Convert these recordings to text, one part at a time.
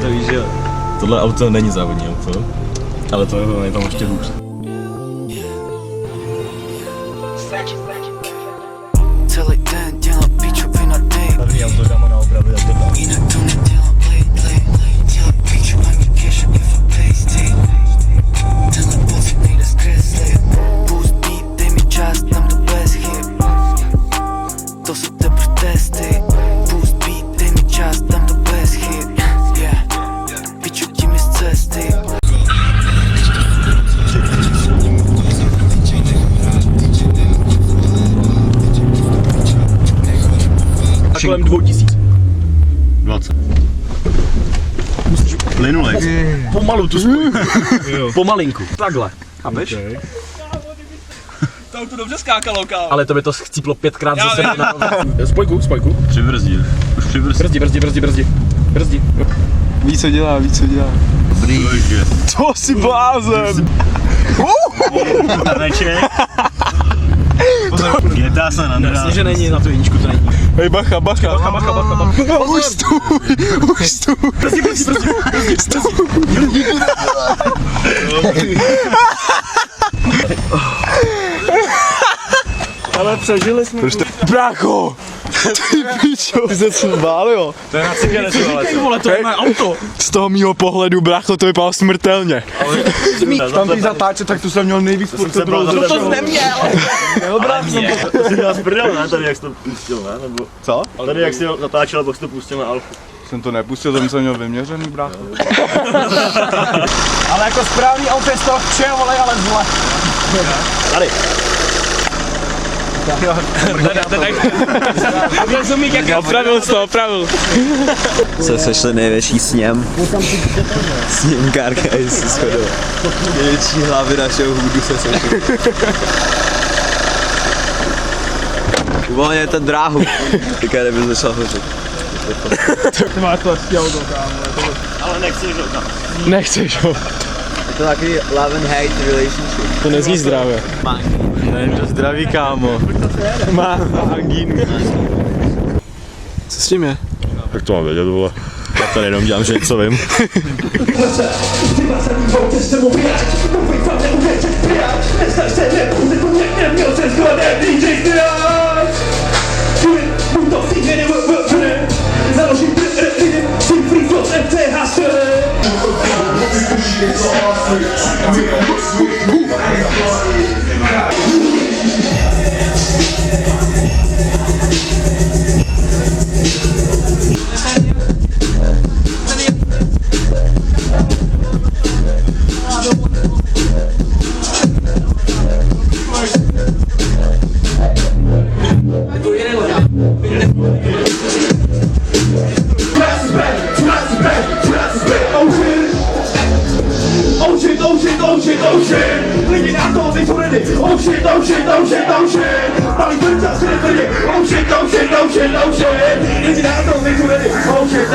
to víš, že jo. Tohle auto není závodní auto, ale to je tam ještě hůř. Celý den dělám píčoviny na dej. Hlavní auto dáme na opravdu, jak to dá. Jinak to nedělám, dělám píču, ani cash, mě fakt pejstej. Tenhle pocit nejde zkreslit. Boost beat, dej mi čas, dám to bez chyb. To jsou ty protesty. Boost beat, dej mi čas, dám to bez chyb. Yeah, píču, jdi mi z cesty. Kolem 2000. 20. Plynulej. Pomalu tu spoj. Pomalinku. Takhle. Chápeš? Okay. To auto dobře skákalo, kámo. Ale to by to chcíplo 5krát Já zase. vím. Spojku. Přibrzdí. Už přibrzdí. Brzdí. Ví, co dělá. Dobrý. To si blázen! Taneček. GTA San Andreas. Jasně, že není na tu jedničku, to není. Hej, bacha. Už stůj. Ale přežili jsme. Brácho! Ty pičo, ty se co bál, jo? To je na cigaretu, ale ty vole, to je mé auto. Z toho mýho pohledu, brácho, to vypadalo smrtelně. Tam ty zatáče, tak tu jsem měl nejvíc pod To jsi neměl. To jsi nás prdel, ne? Tady jak jsi to pustil, ne? Nebo... Co? Tady jak jsi zatáčel, pak jsi to pustil na Alfu. Jsem to nepustil, jsem měl vyměřený, brácho. Ale jako správný auto je z toho vše, vole, ale zle. Tady. Opravil jsi to, opravil. Se sešli největší sněm. Sněmkárka, jestli shodou. Největší hlavy našeho hůdu se sešli. Uvolněte dráhu. Teďka kdyby začal hořit. Ty máš to hezký auto, kámo. Ale nechceš ho tam. Nechceš ho. Je to takový love and hate relationship. To nezní zdravě. Nevím, že zdraví, kámo. Má angínu. Co s tím je? Tak to mám vědět, vole. Já tady jenom dělám, že něco vím. Oh shit, lidi na to, they jsou ready. Oh shit, malý prčas je ready. Oh shit, lidi na to, they jsou ready. Oh shit.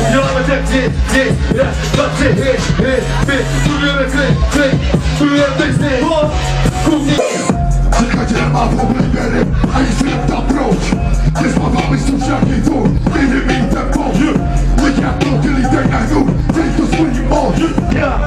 Uděláme tempi, raz, dva, tři, hit, budujeme klik, budujeme texty. Czekajcie na mapę Bladery, a jeśli tam proć nie spawamy suszaki tur, nie wiem im tempo. Łyk jak to, czyli ten na nur, ten to swój moc. Ja,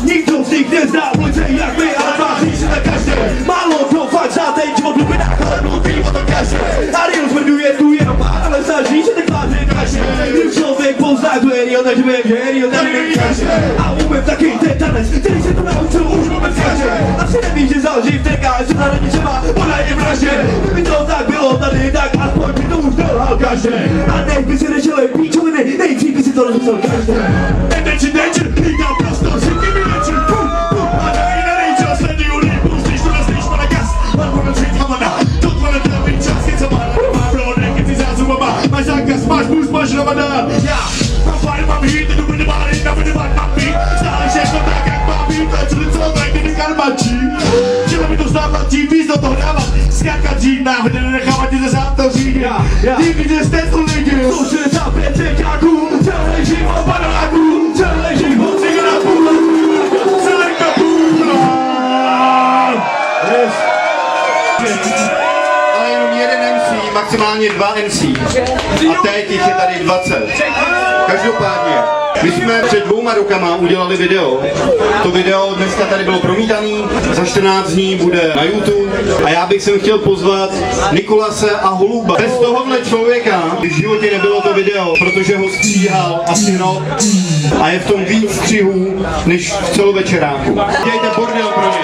nikt z nich nie zna ludzi jak my, ale ważni się na każdej. Malo trwać za ten dziwot lubię na kolor, film o to każdy. Ariel zmorduje tu jenom pár, ale snaží se tak vážně kaže. Když člověk pozná tu Ariel, než będzie Ariel, tady nekáže. A umím taky ten tanec, který se to naučil už vůbec kaže. Asi neví, že záleží v trkách, že na rodičema podají vraždě. Kdyby to tak bylo tady, tak aspoň by to už dolhal každý. A než by si řešili píčoviny, nejdřív by si to rozmyslel každý. Attention, lítám prostor, všichni mi lečí, pum, a na čas, sleduju líbu, když to neslyš pana gas, mám povrčit hamana, tohle trávím čas, něco má prodej, keď si zázubama, máš zákaz, máš boost, máš ramadán, já, mám fire, mám hit, jdu by nebáli, navidovat mám být, stále všechno tak, jak má být, to je celý člověk, kdyby karmačí, chtěla mi to zdávat tím, víc do toho dávat, skákat dřív, náhodě nenechávat tě ze sám to řídit, díky, že jste tu lidi, 165 třeťáků, celý život paneláků, celý život cigaráků, celý kapůl. Ale jenom jeden MC, maximálně 2 MC. a teď jich je tady 20. Každopádně, my jsme před 2 rokama udělali video. To video dneska tady bylo promítaný, za 14 dní bude na YouTube a já bych sem chtěl pozvat Nikolase a Holuba. Bez tohohle člověka by v životě nebylo to video, protože ho stříhal asi rok a je v tom víc střihů než v celovečeráku. Dějte bordel pro ně.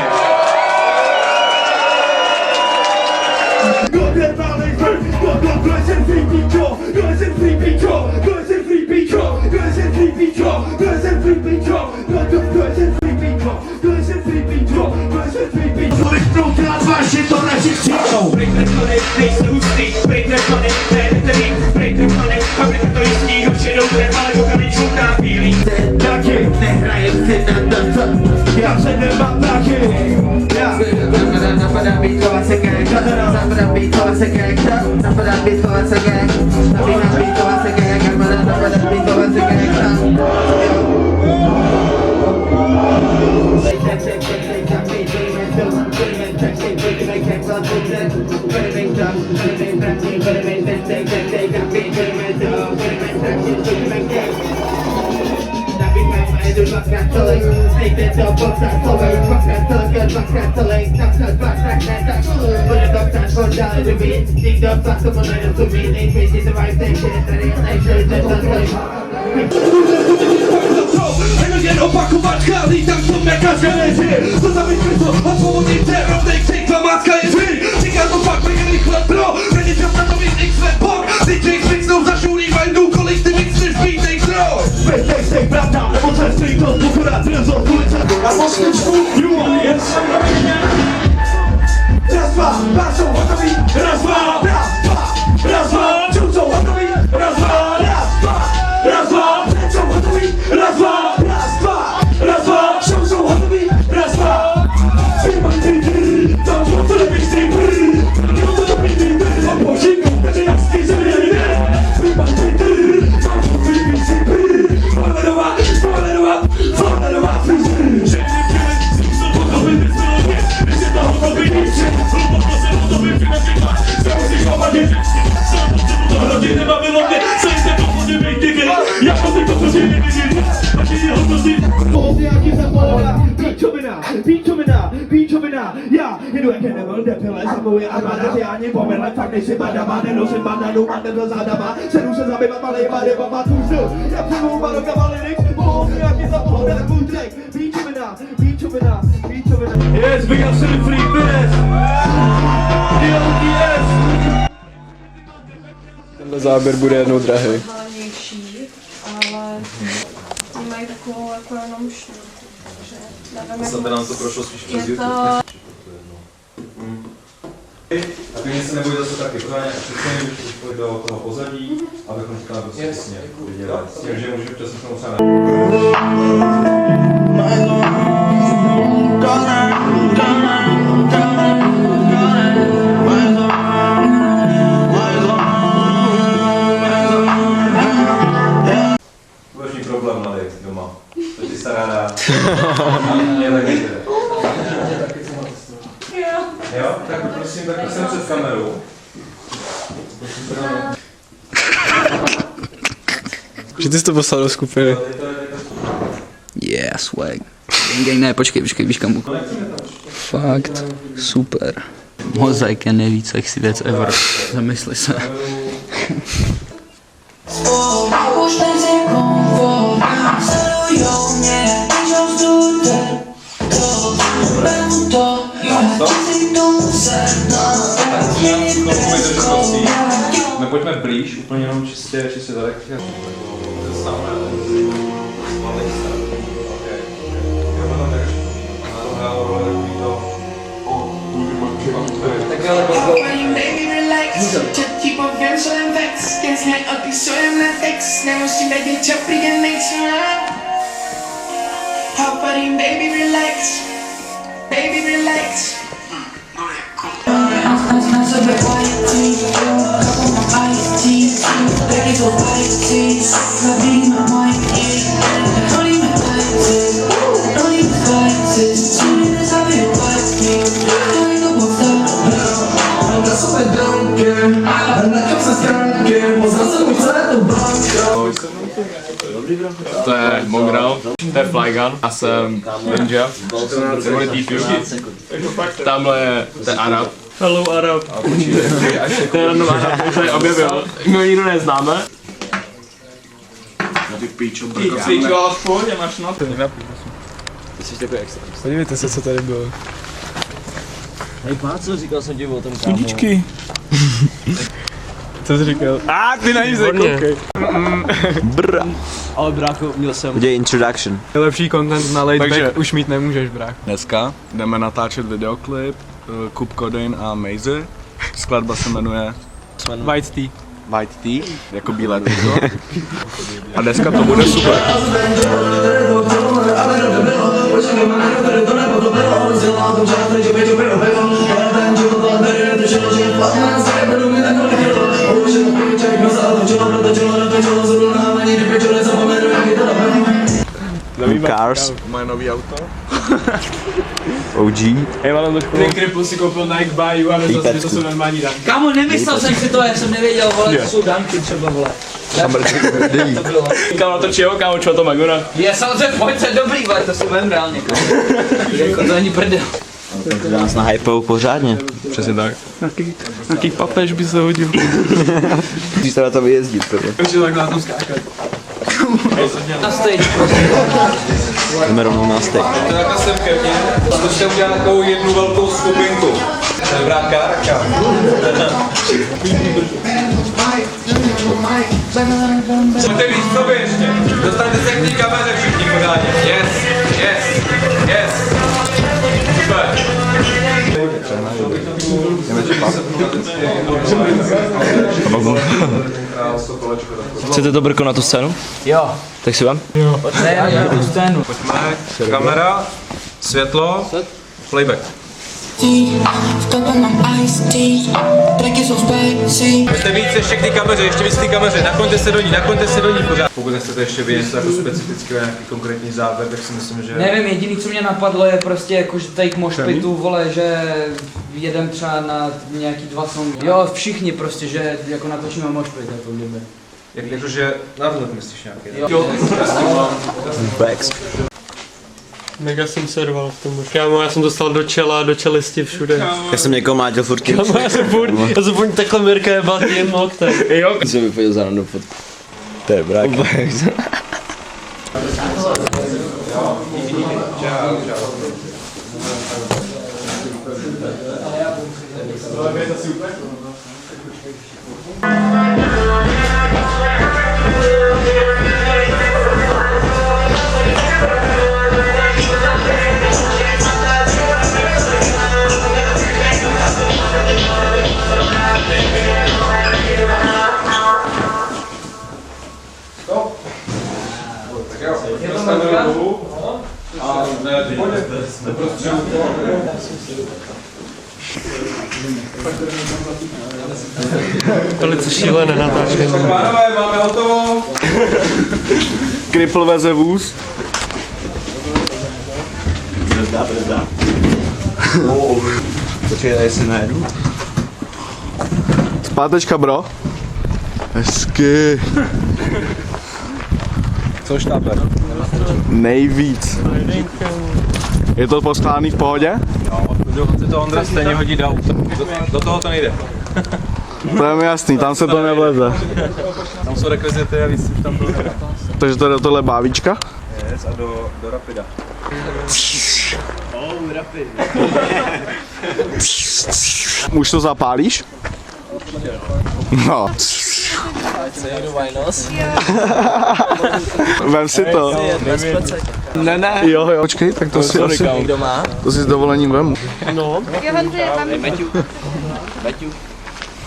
Jen opakovat chází, tak to mekař nevěří. Zastavit kryto a svobodný teror, nechcej matka je zvíř. Říká to fakt, pojďme rychle pro, není čas na to mít x-let bok. Ty těch fixnou zašulí vajdu, kolik ty mixneš bítej krok. Pejtej stej pravda, nebo cestej to, pokorát drzo, ulice. A poslučku, you are, yes. Raz, dva, jsou hotový, raz, dva, čucou hotový, raz, dva, jsou hotový, raz, dva, jsou hotový, raz, dva. Tam to televizní brr, to televizní brr, a požinku, takže jak ský se vyjde. Tam to televizní brr, spoilerová frizr. Píčovina, já jedu jak nebyl depile, zamuji armáda, ty ani pomele, fakt nejsi badama, nenosím bandanu, máte to zádama, sedu se zabývat malejma rybama, tvůj styl, já přijmu barokama lyrics, mohou nějaký zapohodne, tvůj track, píčovina. Yes, big up to the free business. Yes. Tenhle záběr bude jednou drahý. Ale mají takovou jako jenom šňůrku, takže nevím, Snad nám to prošlo spíš přes je to... A klidně se neboj zase taky, protože přesně už pojď do toho pozadí, abychom to tam prostě přesně viděli. S tím, že můžeme přesně tomu třeba budeš mít problém mladý doma, to ti se ráda. Je taky jde. Jo, tak prosím, tak jsem před kamerou. Že ty jsi to poslal do skupiny. Yeah, swag. Gang, ne, počkej, víš kam. Fakt, super. Mozaik je nejvíc sexy věc ever. Zamysli se. Už nejsi komfort, sledujou mě, píšou student. Vemu to, já si to sedna. My pojďme blíž, úplně jenom čistě zadek. Baby relax, just keep on feeling vex. Yes, like up, you so I'm not vex. Now she make it jumpy and makes me laugh. How about him, baby relax, baby relax. I'm so bad, white teeth, couple my iced teeth, baby go white teeth, my beat my mind, yeah. Don't even fight this, don't even fight this. Soon as I be white teeth, don't even go for that. That's what I don't care. I like up some skanker, was also kluk. To je Mogrel, to je Flygun, já jsem Ninja, neboli Defuse. Tamhle je Arab. Hello Arab. To je random Arab, to je objevil. My ho nikdo neznáme. Ty píčo, Cvičoval v pohodě, máš na to. Podívejte se, co tady bylo. Hej páco, říkal jsem ti o tom kámo. Chudíčky. Co jsi říkal? Ty na ní se koukej. Brr. Ale brácho, měl jsem. Udělej introduction. Lepší content na laidback už mít nemůžeš, brák. Dneska jdeme natáčet videoklip Coop Codeine a Maze. Skladba se jmenuje White Tea. White Tea, jako bílé víno. A dneska to bude super. Cars. Moje nový auto. OG. Hej, mám trošku. Ten kripl si koupil Nike Bayou a nezase, že to jsou normální danky. Kámo, nemyslel jsem si to, já jsem nevěděl, vole, to jsou danky třeba, vole. Kámo, to čeho, kámo, čo to Magona? Je samozřejmě pojďte dobrý, vole, to si vem reálně, kámo. Jako to není prdel. Takže nás nahypou pořádně. Přesně tak. Jaký papež by se hodil. Musíš se na to vyjezdit. Můžu takhle na tom skákat. Na stage prostě. Jdeme rovnou na stek. To takhle sem ke mně, zkuste udělat takovou jednu velkou skupinku. To je dobrá kárka. Pojďte víc k sobě ještě. Dostaňte se k té kameře všichni pořádně. Yes. Super. Chcete to brko na tu scénu? Jo. Tak si vám? Ne, já jdu scénu. Pojďme. Kamera, světlo, playback. Pojďte víc ještě k té kameře, ještě víc k té kameře, nakloňte se do ní pořád. Pokud nechcete ještě vidět něco jako specifického, nějaký konkrétní záběr, tak si myslím, že... Nevím, jediný, co mě napadlo, je prostě jako, že tady k mošpitu, vole, že jedem třeba na nějaký 2 songy. Jo, všichni prostě, že jako natočíme mošpit, jako kdyby. Jakože nadhled myslíš nějaký? Jo. Backs. Mega jsem se rval v tom. Kámo, já jsem dostal do čela, do čelisti všude. Já jsem někoho mlátil furt kým. Kámo, já jsem furt takhle Mirka jebal tím noktem. Jo. Jsem vyfotil za random fotku. To je brák. Velice šílené natáčení. Pánové, máme hotovo. Kripl veze vůz. Brzdá. Počkej, jestli najedu. Zpátečka, bro. Hezky. Co štáper? Nejvíc. Je to poskládaný v pohodě? Jo, to Ondra stejně hodí do auta. Do toho to nejde. To je mi jasný, tam se to nevleze. Tam jsou rekvizity a víc už tam bylo. Takže to je do tohle bávička? Yes, a do Rapida. Už to zapálíš? No. Vem si to. Ne. Jo, počkej, tak to si asi, to si s dovolením vemu. No.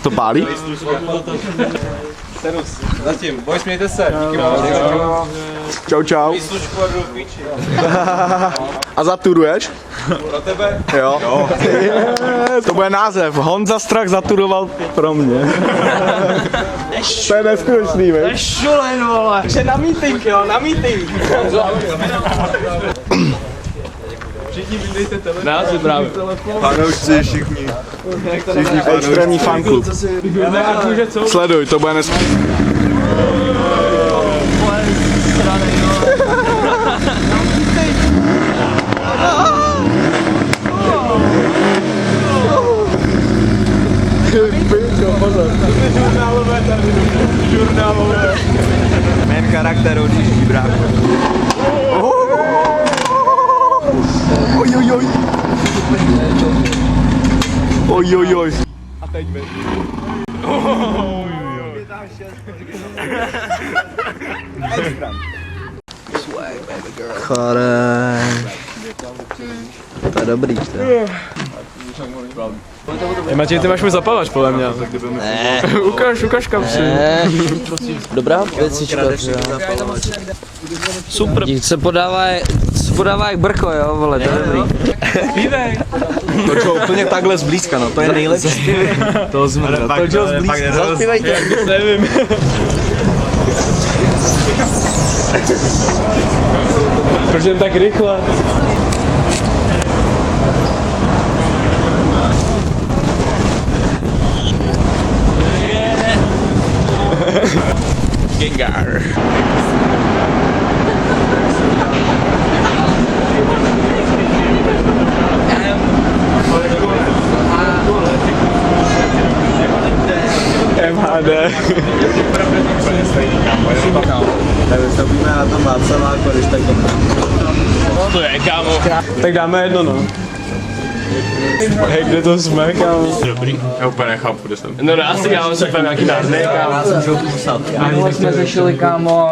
To pálí? Zatím, boj, smějte se. Čau. A zaturuješ? Pro tebe? Jo. To bude název. Honza Strach zaturoval pro mě. To je neskutečný, veď? Šulen, vole. Že na meeting, jo, na meeting. Všichni vydejte telefon. Nás právě. Fanoušci všichni. Extrémní fanklub. Sleduj, to bude neskutečný. charakterodný brácho. Ojojoj. Ojojoj. A teď vy. Chore. To je dobrý, to. Matěj, ty máš můj zapavač, podle mě. Ne. Ukaž kapsu. Ne. Dobrá věcička. Super. Se podává jak brko, jo, vole, to je dobrý. Vívej. Toč ho úplně takhle zblízka, no to je nejlepší. To zmrdá. Toč ho zblízka. Zaspívejte. Nevím. Proč jen tak rychle? Gengar. MHD. Tak vystavíme na tom Václaváku, když tak To je, kámo. Tak dáme jedno, no. Hej, kde to jsme, kámo? Dobrý. Já úplně nechápu, kde jsem. No já si dělám se tam nějaký dárny, kámo. Já jsem šel poslat. Minule jsme řešili, kámo.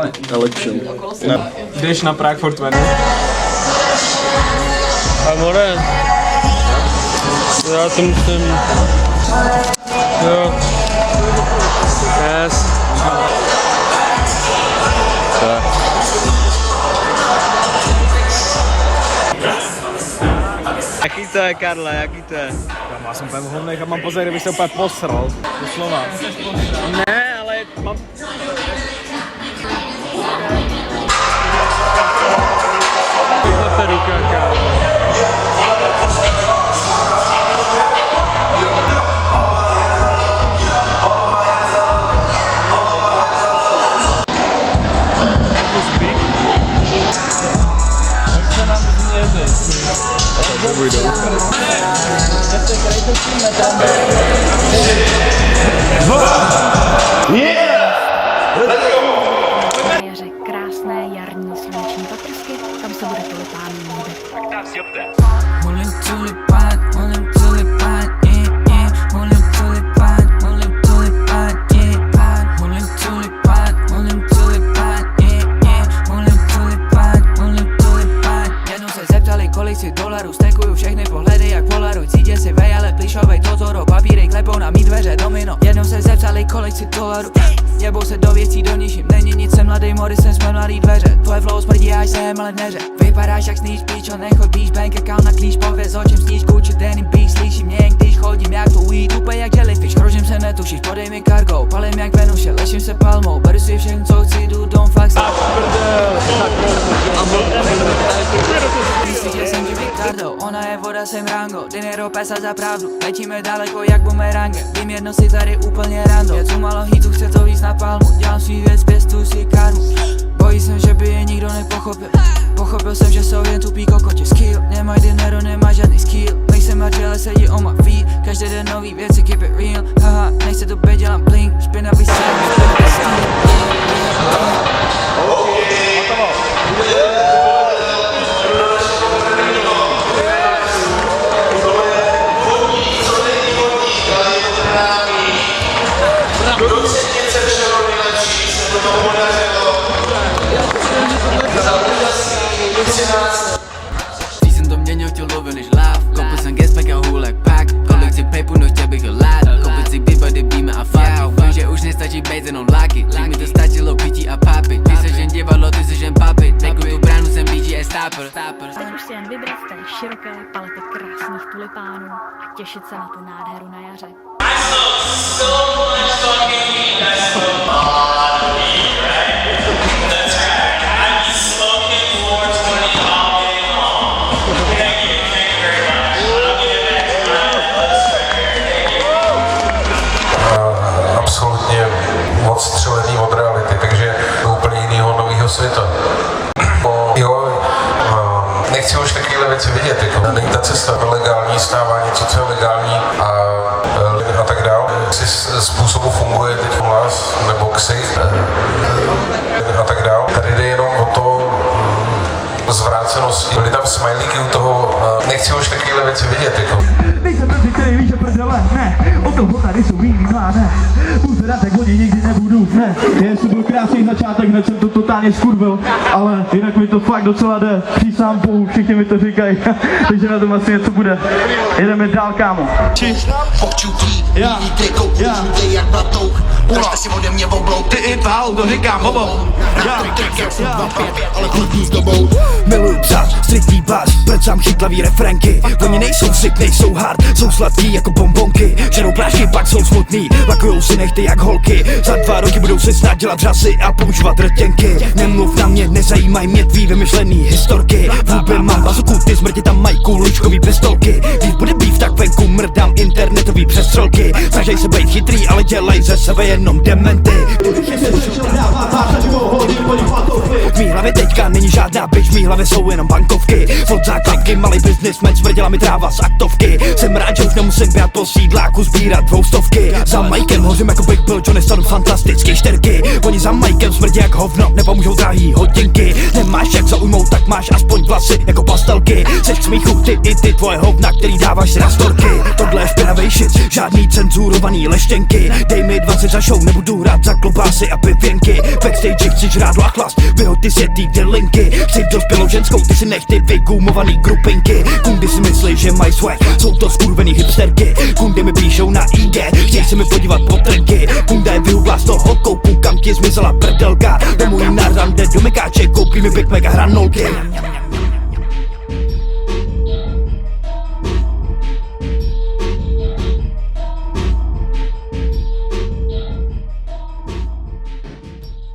Jdeš na Prague for 20. Amore. Já to musím. Jo. Yes. Jaký to je, Karle, jaký to je? Já jsem úplně hovnej a mám pozor, kdybych se úplně posral. Doslova. Ne, ale mám... Tato ruka, kámo. Na jaře krásné jarní sluneční paprsky, tam se bude tulipán líbit. Mulím tulipán, mulím tulipán, mulím tulipán, mulím tulipán, mulím tulipán, mulím tulipán, mulím tulipán, mulím tulipán. Jednou se zeptali, kolik si dolarů stekuju všechny pohledy jak Polaroid. Cítě si vej, ale plíšovej Totoro, papíry klepou na mý dveře domino. Jednou se zeptali, kolik si dolarů, jebou se do věcí, do ničím není nic, jsem mladý Morrison, jsme mladý dveře. Tvoje flow smrdí, až jsem, ale neře. Vypadáš jak sníž, píčo, nechodíš, bank account na klíč, pověz, o čem sníš, kůči, denim píš, slyším mě, když chodím jak to weed, úplně jak jellyfish, kroužím se, netušíš, podej mi kargo, palím jak Venuše, leším se palmou, beru si všechno, co chci, jdu, don't fuck, myslíš, že jsem Ricardo, ona je voda, jsem Rango, dinero, pesa za pravdu, letíme daleko jak bumerange, vím jedno si tady úplně rando, je tu malo hitu, chce to víc na palmu, dělám svý věc, pěstuju si karmu, bojí jsem, že by je nikdo nepochopil, pochopil jsem, že jsou jen tupí kokoti, skill, nemaj dinero, nemá žádný skill, nejsem a čele sedí o my feet, každý den nový věci, keep it real, haha, nejse to být, dělám bling, špinavý sen, špinavý styl. Když jsem to měnil, chtěl lovil než láv. Koupil jsem gaspack a hůlek pak. Kolik si pejpu, no chtěl bych ho lát. Koupil si bibody, býme a fucky. Vím, že už nestačí bejt jenom láky. Dřív mi to stačilo pití a papy. Ty seš jen divadlo, ty seš jen papy. Veku tu bránu, jsem BG stopper. Teď už si jen vybrat z té široké palety krásných tulipánů a těšit se na tu nádheru na jaře. Absolutně odstřelený od reality, takže úplně jinýho novýho světa. Jo, nechci už takovéhle věci vidět, jako není ta cesta legální, stává něco, co je legální a tak dál. Jestli způsobu funguje teď u nás nebo ksich a tak dál. nechci už takovéhle věci vidět, jako. Nejsem mezi, který ví, že prdele, ne. O toho tady jsou jiný ne. Půjde tak hodně nikdy nebudu, ne. Jestli byl krásný začátek, hned jsem to totálně skurvil, ale jinak mi to fakt docela jde. Přísám Bohu, všichni mi to říkají, takže na tom asi něco bude. Jedeme dál, kámo. Já. jak batouk. Ukažte si ode mě oblouk. Ty i pál, to říkám, hobo. Ale klidný s dobou. Miluju psát, striktý bas, prcám chytlavý refrenky. Oni nejsou sick, nejsou hard, jsou sladký jako bonbonky. Žerou plášky, pak jsou smutný, lakujou si nechty jak holky. Za 2 roky budou si snad dělat řasy a používat rtěnky. Nemluv na mě, nezajímají mě tvý vymyšlený historky. V hubě mám bazuku, ty smrti tam mají kůlučkový pistolky. Když bude býv, tak venku mrdám internetový přestřelky. Snažej se být chytrý, ale dělej ze sebe jenom dementy. V mý hlavě teďka není žádná bitch, v mý hlavě jsou jenom bankovky. Od základky, malý businessman, smrděla mi tráva z aktovky. Jsem rád, že už nemusím běhat po sídláku, sbírat 200. Za Mikem hořím jako Big Bill, Johnny Storm, fantastický šterky. Oni za Mikem smrdí jak hovno, nepomůžou drahý hodinky. Nemáš jak zaujmout, tak máš aspoň vlasy jako pastelky. Seš k smíchu ty i ty tvoje hovna, který dáváš si na storky. Tohle je špinavej shit, žádný cenzurovaný leštěnky. Dej mi 20 za show, nebudu hrát za klobásy a pivěnky. Backstage chci žrádlo a chlast, vyhoď ty světý linky. Chci dospělou ženskou, ty si nech ty vygumovaný grupinky. Kundy si myslí, že mají swag, jsou to skurvený hipsterky. Kundy mi píšou na IG, chtěj se mi podívat po trenky. Kunda je vyhublá z toho koupu, kam ti zmizela prdelka. Domů jí na rande do mekáče, koupí mi Big Mac a hranolky.